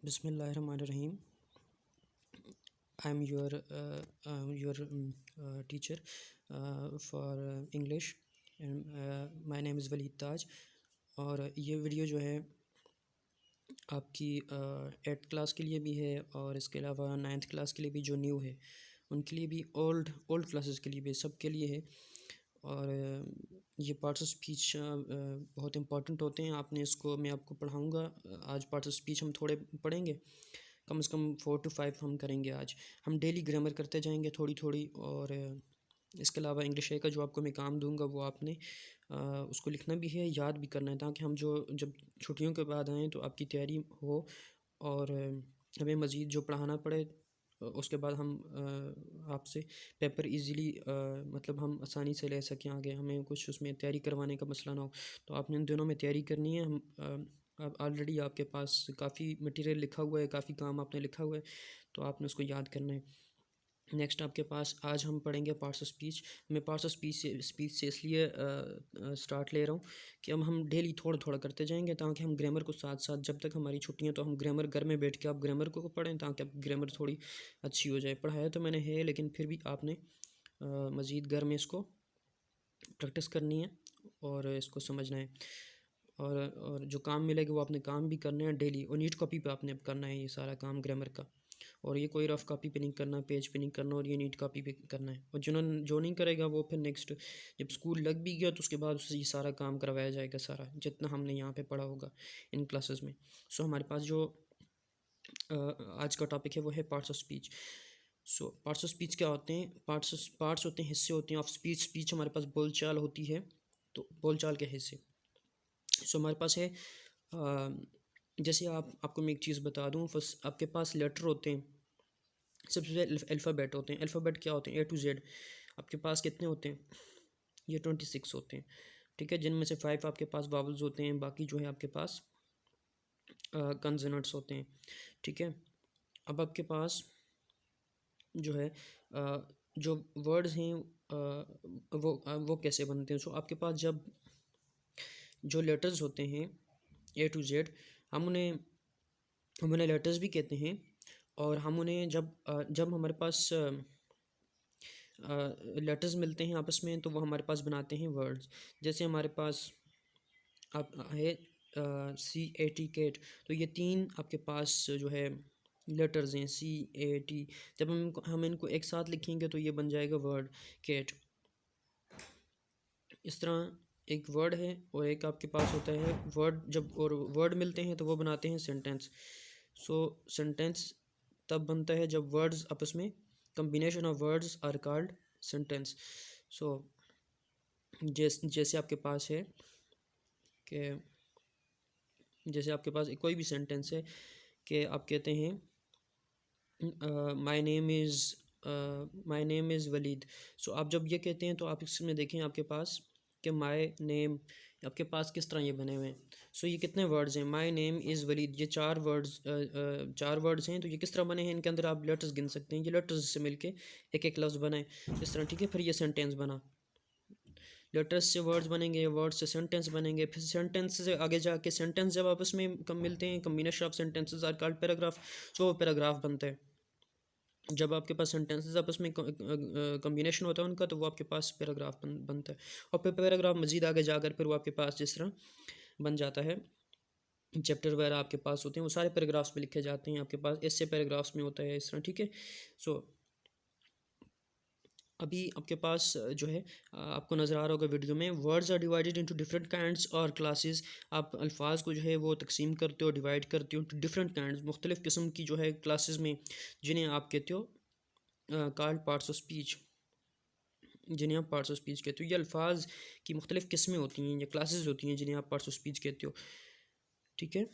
Bismillahirrahmanirrahim. I'm your teacher for English and my name is Waleed Taj. और ये video जो है आपकी 8th क्लास के लिए भी है और इसके अलावा 9th क्लास के लिए भी जो न्यू है उनके लिए भी ओल्ड क्लासेस के लिए भी सब के लिए है। और ये पार्ट्स ऑफ स्पीच बहुत इंपॉर्टेंट होते हैं। मैं आपको पढ़ाऊँगा। आज पार्ट्स ऑफ स्पीच हम थोड़े पढ़ेंगे, कम से कम 4 to 5 हम करेंगे। आज हम डेली ग्रामर करते जाएंगे थोड़ी थोड़ी। और इसके अलावा इंग्लिश का जो आपको मैं काम दूंगा वो आपने उसको लिखना भी है, याद भी करना है, ताकि हम जब छुट्टियों के बाद आएँ तो आपकी तैयारी हो और हमें मज़ीद जो पढ़ाना पड़े उसके बाद हम आपसे पेपर इजीली मतलब हम आसानी से ले सकें आगे, हमें कुछ उसमें तैयारी करवाने का मसला ना हो। तो आपने इन दिनों में तैयारी करनी है। हम अब ऑलरेडी आपके पास काफ़ी मटेरियल लिखा हुआ है, काफ़ी काम आपने लिखा हुआ है, तो आपने उसको याद करना है। नेक्स्ट आपके पास आज हम पढ़ेंगे पार्ट्स ऑफ स्पीच। मैं पार्ट्स ऑफ स्पीच से इसलिए स्टार्ट ले रहा हूँ कि अब हम डेली थोड़ा थोड़ा करते जाएंगे, ताकि हम ग्रामर को साथ साथ, जब तक हमारी छुट्टियाँ, तो हम ग्रामर घर में बैठ के आप ग्रामर को पढ़ें, ताकि आप ग्रामर थोड़ी अच्छी हो जाए। पढ़ाया तो मैंने है, लेकिन फिर भी आपने मज़ीद घर में इसको प्रैक्टिस करनी है और इसको समझना है। और जो काम मिलेगा वो आपने काम भी करना है डेली, और नीट कॉपी पे आपने करना है ये सारा काम ग्रामर का। और ये कोई रफ़ कॉपी पे नहीं करना, पेज पे नहीं करना, और ये नीट कॉपी पे करना है। और जो नहीं करेगा वो फिर नेक्स्ट जब स्कूल लग भी गया तो उसके बाद उससे ये सारा काम करवाया जाएगा, सारा जितना हमने यहाँ पे पढ़ा होगा इन क्लासेस में। सो हमारे पास जो आज का टॉपिक है वो है parts of speech. So parts of speech क्या होते हैं? पार्ट्स होते हैं, हिस्से होते हैं ऑफ स्पीच। स्पीच हमारे पास बोलचाल होती है, तो बोलचाल के हिस्से। सो हमारे पास है जैसे आपको मैं एक चीज़ बता दूं। फर्स्ट आपके पास लेटर होते हैं, सबसे पहले अल्फ़ाबेट होते हैं। अल्फ़ाबेट क्या होते हैं? A to Z। आपके पास कितने होते हैं? ये 26 होते हैं, ठीक है, जिनमें से 5 आपके पास वावल्स होते हैं, बाकी जो है आपके पास कंसोनेंट्स होते हैं, ठीक है। अब आपके पास जो है जो वर्ड्स हैं वो कैसे बनते हैं? सो आपके पास जब जो लेटर्स होते हैं A to Z, हम उन्हें लेटर्स भी कहते हैं। और हम उन्हें जब हमारे पास लेटर्स मिलते हैं आपस में, तो वो हमारे पास बनाते हैं वर्ड्स। जैसे हमारे पास आप है CAT कैट, तो ये 3 आपके पास जो है लेटर्स हैं CAT। जब हम इनको एक साथ लिखेंगे तो ये बन जाएगा वर्ड कैट। इस तरह एक वर्ड है और एक आपके पास होता है वर्ड। जब और वर्ड मिलते हैं तो वो बनाते हैं सेंटेंस। सो सेंटेंस तब बनता है जब वर्ड्स आपस में, combination of words are called sentence. So जैसे आपके पास है कि जैसे आपके पास कोई भी सेंटेंस है कि आप कहते हैं माई नेम इज़ वलीद। सो आप जब ये कहते हैं तो आप इसमें देखें आपके पास कि माई नेम आपके पास किस तरह ये बने हुए हैं। सो ये कितने वर्ड्स हैं? माई नेम इज़ वलीद, ये 4 वर्ड्स हैं। तो ये किस तरह बने हैं? इनके अंदर आप लेटर्स गिन सकते हैं, ये लेटर्स से मिलके एक एक लफ्ज़ बना है इस तरह, ठीक है। फिर ये सेंटेंस बना, लेटर्स से वर्ड्स बनेंगे, वर्ड्स से सेंटेंस बनेंगे, फिर सेंटेंस से आगे जाके सेंटेंस जब आपस में कम मिलते हैं, combination of sentences are called paragraph. So paragraph बनता है जब आपके पास सेंटेंसेस आपस में कम्बिनेशन होता है उनका, तो वो आपके पास पैराग्राफ बनता है। और फिर पैराग्राफ मज़ीद आगे जाकर फिर वो आपके पास जिस तरह बन जाता है, चैप्टर वगैरह आपके पास होते हैं, वो सारे पैराग्राफ्स में लिखे जाते हैं आपके पास, ऐसे पैराग्राफ्स में होता है इस तरह, ठीक है। सो अभी आपके पास जो है आपको नज़र आ रहा होगा वीडियो में, words are divided into different kinds और क्लासेस। आप अल्फाज को जो है वो तकसीम करते हो, डिवाइड करते हो इंटू डिफरेंट काइंड्स, मुख्तलिफ़ किस्म की जो है क्लासेस में, जिन्हें आप कहते हो कॉल्ड पार्ट्स ऑफ स्पीच, जिन्हें आप पार्ट्स ऑफ स्पीच कहते हो। ये अल्फाज की मुख्तलिफ़ किस्में होती हैं या क्लासेस होती हैं जिन्हें आप पार्ट्स ऑफ स्पीच कहते हो, ठीक है।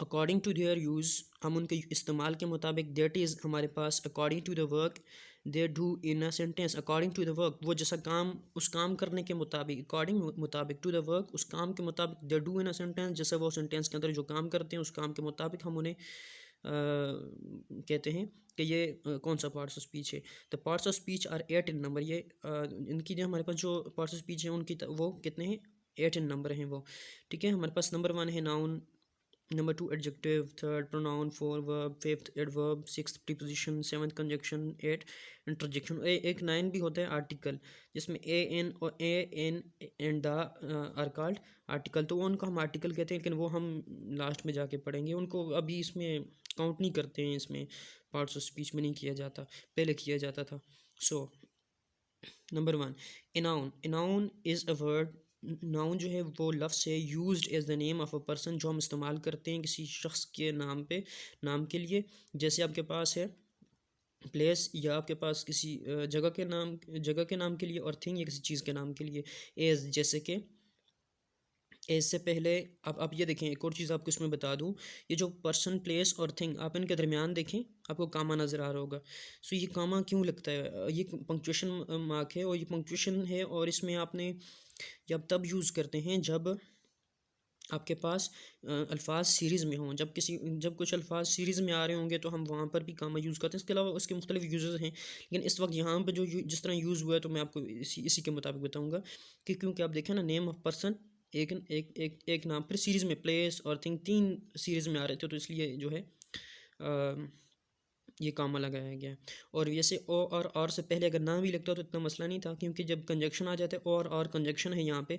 अकॉर्डिंग टू देयर यूज़, हम उनके इस्तेमाल के मुताबिक, दैट इज़ हमारे पास according to the work they do in a sentence. According to the work, वो जैसा काम, उस काम करने के मुताबिक, अकॉर्डिंग मुताबिक, टू द वर्क, उस काम के मुताबिक, दे डू इन अ सेंटेंस, जैसा वो सेंटेंस के अंदर जो काम करते हैं उस काम के मुताबिक हम उन्हें कहते हैं कि ये कौन सा पार्ट्स ऑफ स्पीच है। The parts of speech are 8 in number. ये इनकी जो हमारे पास जो पार्ट्स ऑफ स्पीच हैं उनकी वो कितने हैं? 8 इन नंबर हैं वो, ठीक है। हमारे पास नंबर 1 है noun, number 2 adjective, third pronoun, four verb, fifth adverb, sixth preposition, seventh conjunction, eight interjection. एक 9 भी होता है आर्टिकल, जिसमें ए एन और a an and the are called article. तो वो उनको हम आर्टिकल कहते हैं, लेकिन वो हम लास्ट में जाके पढ़ेंगे। उनको अभी इसमें काउंट नहीं करते हैं, इसमें पार्ट्स ऑफ स्पीच में नहीं किया जाता, पहले किया जाता था। So number 1 a noun. A noun is a word. Noun जो है वो लफ्ज़ है used as the name of a person, जो हम इस्तेमाल करते हैं किसी शख्स के नाम पे, नाम के लिए। जैसे आपके पास है प्लेस, या आपके पास किसी जगह के नाम के लिए, और थिंग या किसी चीज़ के नाम के लिए। एज, जैसे कि एज से पहले आप ये देखें, एक और चीज़ आपको इसमें बता दूं, ये जो पर्सन, प्लेस और थिंग, आप इनके दरमियान देखें, आपको कामा नज़र आ रहा होगा। सो ये कामा क्यों लगता है? ये पंक्चुएशन मार्क है, और ये पंक्चुएशन है, और इसमें आपने जब तब यूज़ करते हैं जब आपके पास अल्फाज सीरीज़ में हों। जब कुछ अल्फाज सीरीज़ में आ रहे होंगे तो हम वहाँ पर भी कामा यूज़ करते हैं। इसके अलावा उसके मुख्तलिफ यूज़ेस हैं, लेकिन इस वक्त यहाँ पे जो जिस तरह यूज़ हुआ है, तो मैं आपको इसी के मुताबिक बताऊँगा। कि क्योंकि आप देखें ना, नेम ऑफ पर्सन एक एक एक एक नाम, फिर सीरीज़ में प्लेस और थिंग, 3 सीरीज़ में आ रहे थे, तो इसलिए जो है ये कामा लगाया गया है। और वैसे ओ और से पहले अगर ना भी लगता तो इतना मसला नहीं था, क्योंकि जब कंजक्शन आ जाता है, और कंजक्शन है यहाँ पे,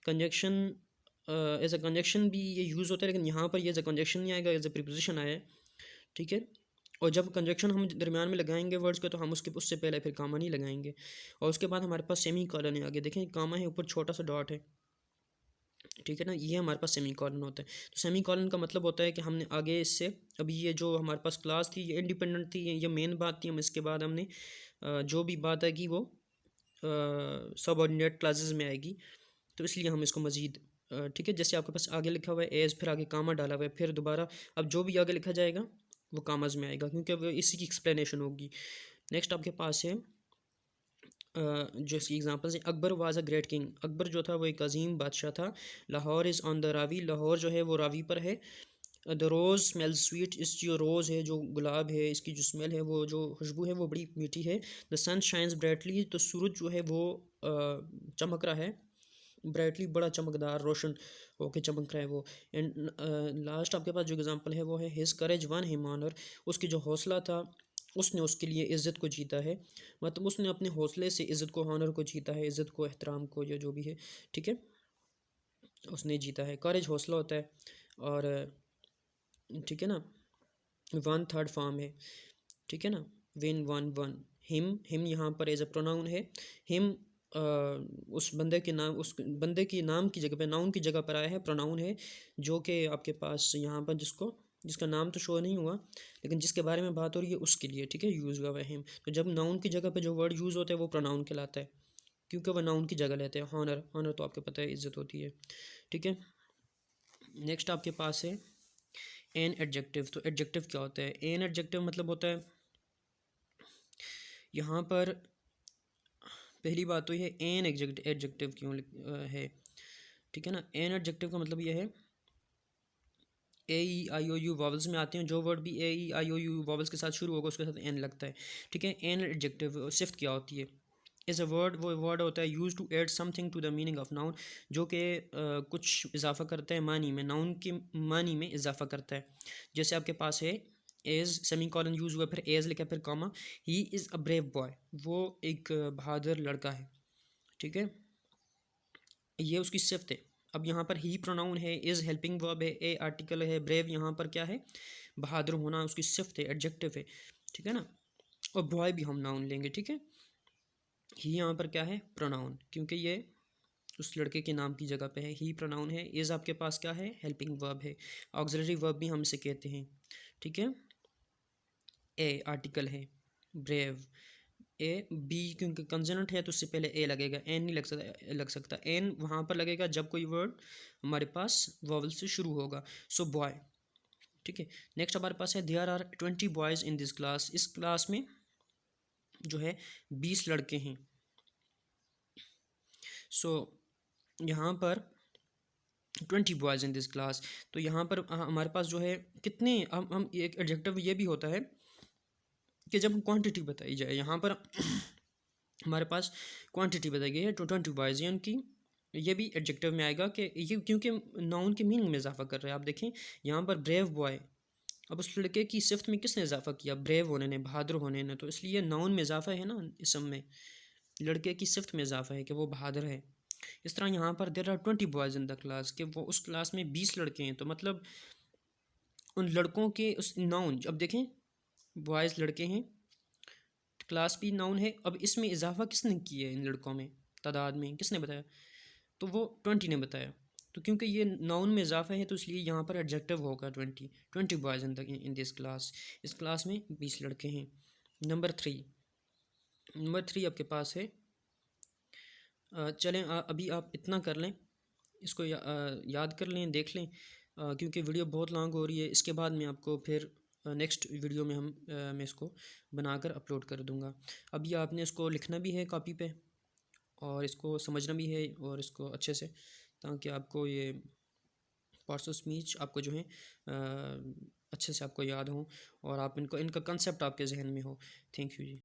कंजक्शन एज अ कंजक्शन भी ये यूज़ होता है, लेकिन यहाँ पर ये एज अ कंजक्शन नहीं आएगा, एज अ प्रीपोजिशन आया है। ठीक है। और जब कंजक्शन हम दरमियान में लगाएंगे वर्ड्स के, तो हम उससे पहले फिर कामा नहीं लगाएंगे। और उसके बाद हमारे पास सेमी कॉलन है। आगे देखें, कामा है, ऊपर छोटा सा डॉट है। ठीक है ना, ये हमारे पास सेमी कॉलन होता है। तो सेमी कॉलन का मतलब होता है कि हमने आगे इससे, अभी ये जो हमारे पास क्लास थी ये इंडिपेंडेंट थी, ये मेन बात थी। हम इसके बाद हमने जो भी बात आएगी वो सबऑर्डिनेट क्लासेस में आएगी, तो इसलिए हम इसको मज़ीद ठीक है। जैसे आपके पास आगे लिखा हुआ है एज, फिर आगे कामा डाला हुआ है, फिर दोबारा अब जो भी आगे लिखा जाएगा वो कामाज में आएगा, क्योंकि अब इसी की एक्सप्लेनेशन होगी। नेक्स्ट आपके पास है जो इसकी एग्जांपल्स हैं। Akbar was a great king. Akbar जो था वो एक अजीम बादशाह था। Lahore is on the Ravi. Lahore जो है वो रावी पर है। The rose smell sweet. इस जो रोज़ है, जो गुलाब है, इसकी जो स्मेल है, वो जो खुशबू है, वो बड़ी मीठी है। The sun shines brightly. तो सूरज जो है वो चमक रहा है ब्राइटली, बड़ा चमकदार, रोशन होके चमक रहा है वो। एंड लास्ट आपके पास जो एग्जांपल है वो है हिज करेज वन हिम ऑनर। उसकी जो हौसला था, उसने उसके लिए इज़्ज़त को जीता है। मतलब उसने अपने हौसले से इज़्ज़त को, हॉनर को जीता है, इज़्ज़त को, एहतराम को, या जो भी है, ठीक है, उसने जीता है। करेज हौसला होता है। और ठीक है ना, वन थर्ड फॉर्म है, ठीक है ना, विन वन वन। हिम यहाँ पर एज अ प्रोनाउन है। हिम उस बंदे के नाम, उस बंदे की नाम की जगह पे, नाउन की जगह पर आया है, प्रोनाउन है, जो कि आपके पास यहाँ पर जिसका नाम तो शो नहीं हुआ, लेकिन जिसके बारे में बात हो रही है उसके लिए, ठीक है, यूज़ हुआ है हिम। तो जब नाउन की जगह पे जो वर्ड यूज़ होता है वो प्रोनाउन कहलाता है, क्योंकि वह नाउन की जगह लेते हैं। हॉनर, हॉनर तो आपको पता है इज़्ज़त होती है, ठीक है। नेक्स्ट आपके पास है एन एडजेक्टिव। तो एडजेक्टिव क्या होता है? एन एडजेक्टिव मतलब होता है, यहाँ पर पहली बात तो ये एन एडजेक्टिव क्यों है, ठीक है ना। एन एडजेक्टिव का मतलब ये है, ए ई आई ओ यू वॉवल्स में आते हैं। जो वर्ड भी ए ई आई ओ यू वॉवल्स के साथ शुरू होगा उसके साथ एन लगता है, ठीक है। एन एडजेक्टिव सिफ्त क्या होती है? इज़ अ वर्ड, वो वर्ड होता है use to add something to the meaning of noun, जो कि कुछ इजाफा करता है मानी में, नाउन के मानी में इजाफा करता है। जैसे आपके पास है एज, सेमी कॉलन यूज़ हुआ, फिर एज लिखा, फिर comma. He is a brave boy. वो एक बहादुर लड़का है, ठीक है, ये उसकी सिफ्त है। अब यहाँ पर ही प्रोनाउन है, इज़ हेल्पिंग वर्ब है, ए आर्टिकल है, ब्रेव यहाँ पर क्या है, बहादुर होना उसकी सिफ्त है, एडजेक्टिव है, ठीक है ना। और बॉय भी हम नाउन लेंगे, ठीक है। ही यहाँ पर क्या है, प्रोनाउन, क्योंकि ये उस लड़के के नाम की जगह पे है। ही प्रोनाउन है। इज़ आपके पास क्या है, हेल्पिंग वर्ब है, ऑक्सिलरी वर्ब भी हम इसे कहते हैं, ठीक है। ए आर्टिकल है, ब्रेव। ए बी क्योंकि कंसोनेंट है तो उससे पहले ए लगेगा, एन नहीं लग सकता। एन वहाँ पर लगेगा जब कोई वर्ड हमारे पास वॉवल से शुरू होगा। सो बॉय, ठीक है। नेक्स्ट हमारे पास है there are 20 boys in this class. इस क्लास में जो है 20 लड़के हैं। सो यहाँ पर 20 बॉयज़ इन दिस क्लास। तो यहाँ पर हमारे पास जो है कितने, हम एक एडजेक्टिव ये भी होता है कि जब क्वांटिटी बताई जाए, यहाँ पर हमारे पास क्वांटिटी बताई गई है, 20 बॉयज़ हैं उनकी, ये भी एडजेक्टिव में आएगा कि ये क्योंकि नाउन के मीनिंग में इजाफा कर रहे हैं। आप देखें यहाँ पर ब्रेव बॉय, अब उस लड़के की सिफ्त में किसने इजाफा किया? ब्रेव होने ने, बहादुर होने ने, तो इसलिए नाउन में इजाफा है ना इसम में, लड़के की सिफ्त में इजाफा है कि वो बहादुर है। इस तरह यहाँ पर there are 20 boys in the class, कि वो उस क्लास में 20 लड़के हैं, तो मतलब उन लड़कों के उस नाउन, अब देखें बॉयज़ लड़के हैं, क्लास भी नाउन है, अब इसमें इजाफा किसने किया है इन लड़कों में, तादाद में किसने बताया? तो वो 20 ने बताया। तो क्योंकि ये नाउन में इजाफा है तो इसलिए यहाँ पर एडजेक्टिव होगा 20 बॉयज़ इन दिस क्लास, इस क्लास में 20 लड़के हैं। नंबर 3 आपके पास है, चलें अभी आप इतना कर लें, इसको याद कर लें, देख लें, क्योंकि वीडियो बहुत लॉन्ग हो रही है। इसके बाद मैं आपको फिर नेक्स्ट वीडियो में मैं इसको बनाकर अपलोड कर दूँगा। अभी आपने इसको लिखना भी है कॉपी पे, और इसको समझना भी है, और इसको अच्छे से, ताकि आपको ये पार्ट्स ऑफ स्पीच आपको जो है अच्छे से आपको याद हो, और आप इनका कंसेप्ट आपके जहन में हो। Thank you ji.